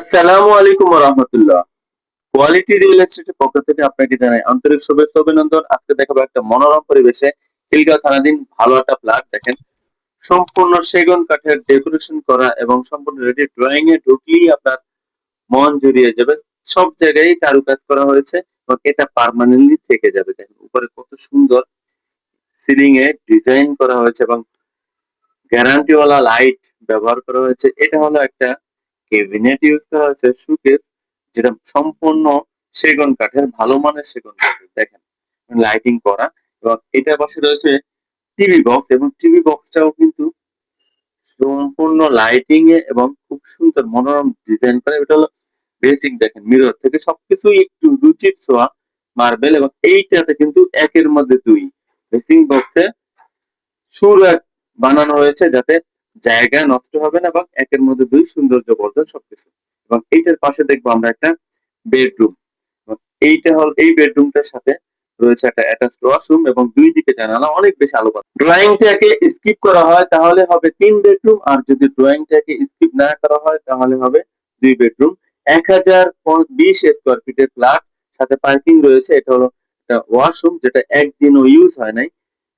আসসালামু আলাইকুম রহমতুল্লাহ। Quality real এস্টেটের পক্ষ থেকে আপনাকে জানাই আন্তরিক শুভেচ্ছা অভিনন্দন। আজকে দেখাবো একটা মনোরম পরিবেশে খিলগাঁও থানাধীন ভালো একটা ফ্ল্যাট। দেখেন, সম্পূর্ণ সেগুন কাঠের ডেকোরেশন করা এবং সম্পূর্ণ রেডি। ড্রয়িং এ ঢুকলেই আপনার মন জুড়িয়ে যাবে। সব জায়গায় কারুকাজ করা হয়েছে এবং এটা পার্মানেন্টলি থেকে যাবে। দেখেন উপরে কত সুন্দর সিলিং এ ডিজাইন করা হয়েছে এবং গ্যারান্টিওয়ালা লাইট ব্যবহার করা হয়েছে। এটা হলো একটা কেবিনেট ইউজ করা হয়েছে, শোকেস, যেটা সম্পূর্ণ সেগুন কাঠের, ভালো মানের সেগুন কাঠের। দেখেন লাইটিং করা এবং এটার পাশে রয়েছে টিভি বক্স এবং টিভি বক্সটাও কিন্তু সম্পূর্ণ লাইটিং এ এবং খুব সুন্দর মনোরম ডিজাইন করা। এটা হলো বেসিক। দেখেন মিরর থেকে সবকিছুই একটু রুচির ছোঁয়া, মার্বেল, এবং এইটাতে কিন্তু একের মধ্যে দুই বেসিং বক্সে সুরাক বানানো হয়েছে যাতে জায়গা নষ্ট হবে না এবং একের মধ্যে দুই সৌন্দর্য বর্ধন সবকিছু। এবং এইটার পাশে দেখবো আমরা একটা বেডরুম। এইটা হল এই বেডরুমটার সাথে রয়েছে একটা অ্যাটাচড ওয়াশরুম এবং দুই দিকে জানালা, অনেক বেশি আলো পাচ্ছে। ড্রয়িংটাকে স্কিপ করা হয় তাহলে হবে 3 বেডরুম, আর যদি ড্রয়িংটাকে স্কিপ না করা হয় তাহলে হবে 2 বেডরুম। 1020 স্কোয়ার ফিটের ফ্ল্যাট, সাথে পার্কিং রয়েছে। এটা হলো একটা ওয়াশরুম যেটা একদিনও ইউজ হয় নাই।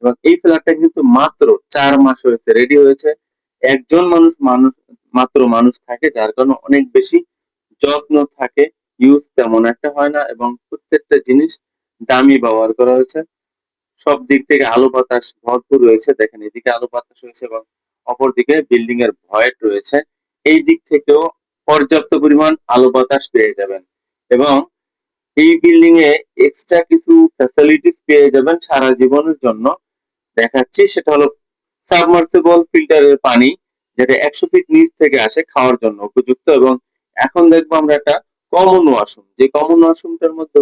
এবং এই ফ্ল্যাটটা কিন্তু মাত্র 4 মাস হয়েছে রেডি হয়েছে। একজন মানুষ মাত্র মানুষ থাকে, যার কারণে অনেক বেশি যত্ন থাকে, ইউজ তেমন একটা হয় না এবং প্রত্যেকটা জিনিস দামি ব্যবহার করা হয়েছে। সব দিক থেকে আলো বাতাস ভরপুর রয়েছে। দেখেন এদিকে আলো বাতাস রয়েছে এবং অপরদিকে বিল্ডিং এর ভয়েড রয়েছে। এই দিক থেকেও পর্যাপ্ত পরিমাণ আলো বাতাস পেয়ে যাবেন এবং এই বিল্ডিং এ এক্সট্রা কিছু ফ্যাসিলিটিস পেয়ে যাবেন সারা জীবনের জন্য। দেখাচ্ছি, সেটা হলো সাবমার্সিবল ফিল্টারের পানি, যেটা 100 ফিট নিচ থেকে আসে, খাওয়ার জন্য উপযুক্ত। এবং এখন দেখবো আমরা একটা কমন ওয়াশরুম, যে কমন ওয়াশরুমটার মধ্যে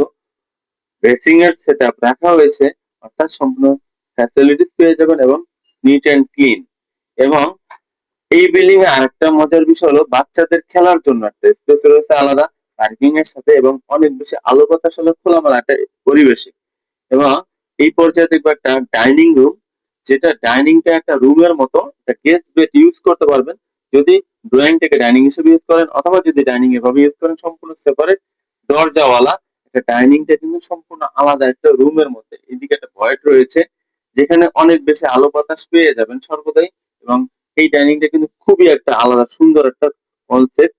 ড্রেসিং এর সেটআপ রাখা হয়েছে, অর্থাৎ সম্পূর্ণ ফ্যাসিলিটিস পেয়ে যাবেন এবং নিট এন্ড ক্লিন। এবং এই বিল্ডিং এ আরেকটা মজার বিষয় হলো বাচ্চাদের খেলার জন্য একটা স্পেস রয়েছে আলাদা পার্কিং এর সাথে, এবং অনেক বেশি আলো বাতাস হলো খোলামেলা একটা পরিবেশে। এবং এই পর্যায়ে দেখবো একটা ডাইনিং রুম, যেটা ডাইনিংটা একটা রুমের মতো, একটা গেস্ট বেড ইউজ করতে পারবেন যদি ড্রয়িংটাকে ডাইনিং হিসেবে ইউজ করেন, অথবা যদি ডাইনিং এভাবে ইউজ করেন সম্পূর্ণ সেপারেট দরজাওয়ালা একটা ডাইনিংটা কিন্তু সম্পূর্ণ আলাদা একটা রুমের মধ্যে। এদিকে একটা ভয়েড রয়েছে যেখানে অনেক বেশি আলো বাতাস পেয়ে যাবেন সর্বদাই। এবং এই ডাইনিংটা কিন্তু খুবই একটা আলাদা সুন্দর একটা কনসেপ্ট।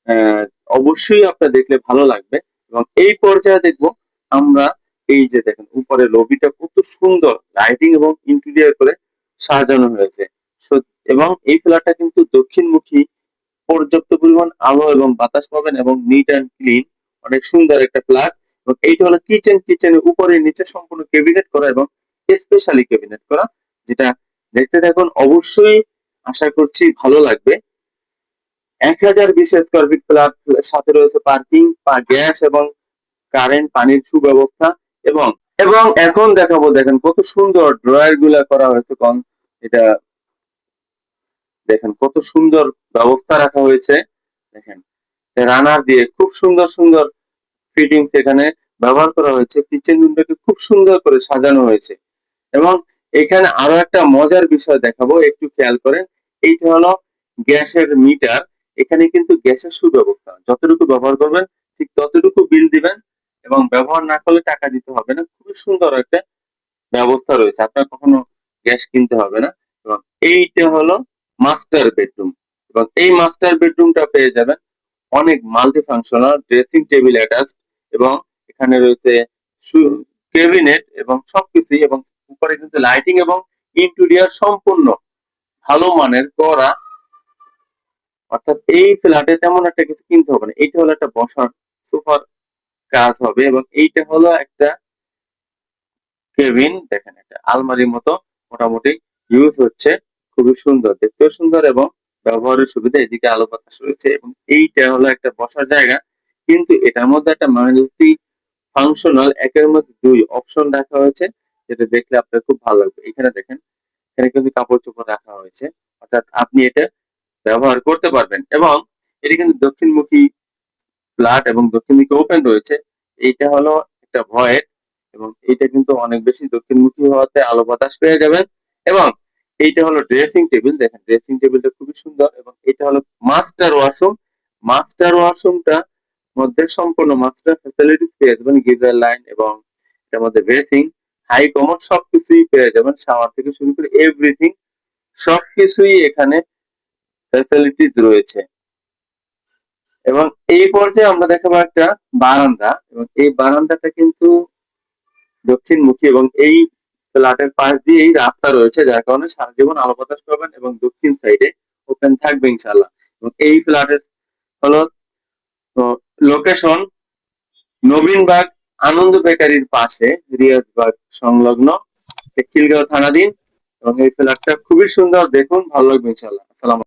আহ, অবশ্যই আপনার দেখলে ভালো লাগবে। এবং এই পর্যায়ে দেখবো আমরা, এই যে দেখেন উপরে লবিটা কত সুন্দর লাইটিং এবং ইন্টেরিয়র করে সাজানো হয়েছে। এবং এই ফ্ল্যাটটা কিন্তু দক্ষিণমুখী, পর্যাপ্ত পরিমাণ আলো এবং বাতাস পাবেন এবং নিট অ্যান্ড ক্লিন, অনেক সুন্দর একটা ফ্ল্যাট। এবং এইটা হলো কিচেন, কিচেনের উপরে নিচে সম্পূর্ণ ক্যাবিনেট করা এবং স্পেশালি ক্যাবিনেট করা, যেটা দেখতে থাকুন, অবশ্যই আশা করছি ভালো লাগবে। 1020 স্কোয়ার ফিট ফ্ল্যাট, সাথে রয়েছে পার্কিং, গ্যাস এবং কারেন্ট, পানির সুব্যবস্থা। এবং এবং এখন দেখাবো, দেখেন কত সুন্দর ড্রয়ার গুলা করা হয়েছে। এটা দেখেন কত সুন্দর ব্যবস্থা রাখা হয়েছে। দেখেন রানার দিয়ে খুব সুন্দর সুন্দর ফিটিংস এখানে ব্যবহার করা হয়েছে। কিচেন রুমটাকে খুব সুন্দর করে সাজানো হয়েছে। এবং এখানে আরো একটা মজার বিষয় দেখাবো, একটু খেয়াল করেন। এইটা হলো গ্যাসের মিটার। এখানে কিন্তু গ্যাসের সুব্যবস্থা, যতটুকু ব্যবহার করবেন ঠিক ততটুকু বিল দিবেন এবং ব্যবহার না করলে টাকা দিতে হবে না। খুবই সুন্দর একটা ব্যবস্থা রয়েছে, আপনার কখনো গ্যাস কিনতে হবে না। এবং এইটা হলো মাস্টার বেডরুম। এবং এই মাস্টার বেডরুমটা পেয়ে যাবেন অনেক multi functional, dressing table attached, এবং এখানে রয়েছে ক্যাবিনেট এবং সবকিছুই। এবং উপরে কিন্তু লাইটিং এবং ইন্টেরিয়র সম্পূর্ণ ভালো মানের করা, অর্থাৎ এই ফ্ল্যাটে তেমন একটা কিছু কিনতে হবে না। এইটা হলো একটা বসার সোফার কাজ হবে। এবং এইটা হলো একটা কেবিন, দেখেন একটা আলমারির মতো মোটামুটি ইউজ হচ্ছে। খুবই সুন্দর, দেখতেও সুন্দর এবং ব্যবহারের সুবিধা। এদিকে আলো বাতাস রয়েছে এবং এইটা হলো একটা বসার জায়গা। কিন্তু এটার মধ্যে একটা মাল্টি ফাংশনাল, একের মধ্যে দুই অপশন রাখা হয়েছে, যেটা দেখলে আপনার খুব ভালো লাগবে। এখানে দেখেন, এখানে কিন্তু কাপড় চোপড় রাখা হয়েছে, অর্থাৎ আপনি এটা ব্যবহার করতে পারবেন। এবং এটি কিন্তু দক্ষিণমুখী ফ্ল্যাট এবং দক্ষিণমুখী ওপেন রয়েছে। এইটা হলো একটা ভয়েড এবং এইটা কিন্তু অনেক বেশি দক্ষিণমুখী হওয়াতে আলো বাতাস পেয়ে যাবেন। এবং এইটা হলো ড্রেসিং টেবিল, দেখেন ড্রেসিং টেবিলটা খুবই সুন্দর। এবং এটা হলো মাস্টার ওয়াশরুম, মাস্টার ওয়াশরুমটা মধ্যে সম্পূর্ণ মাস্টার ফ্যাসিলিটিস পেয়ে যাবেন, গিজার লাইন এবং এটার মধ্যে বেসিং, হাই কমোড সবকিছুই পেয়ে যাবেন, শাওয়ার থেকে শুরু করে এভরিথিং সবকিছুই এখানে ফ্যাসিলিটিস রয়েছে। এবং এই পর্যায়ে আমরা দেখাবো একটা বারান্দা, এবং এই বারান্দাটা কিন্তু দক্ষিণমুখী এবং এই ফ্ল্যাটের পাশ দিয়েই রাস্তা রয়েছে, যার কারণে সারা জীবন আলো বাতাস পাবেন এবং দক্ষিণ সাইডে ওপেন থাকবে ইনশাআল্লাহ। এবং এই ফ্ল্যাটের হলো লোকেশন নবীনবাগ আনন্দ বেকারির পাশে, রিয়াজবাগ সংলগ্ন খিলগাঁও থানাধীন। এবং এই ফ্ল্যাটটা খুবই সুন্দর, দেখুন ভালো লাগবে ইনশাআল্লাহ। আসসালাম।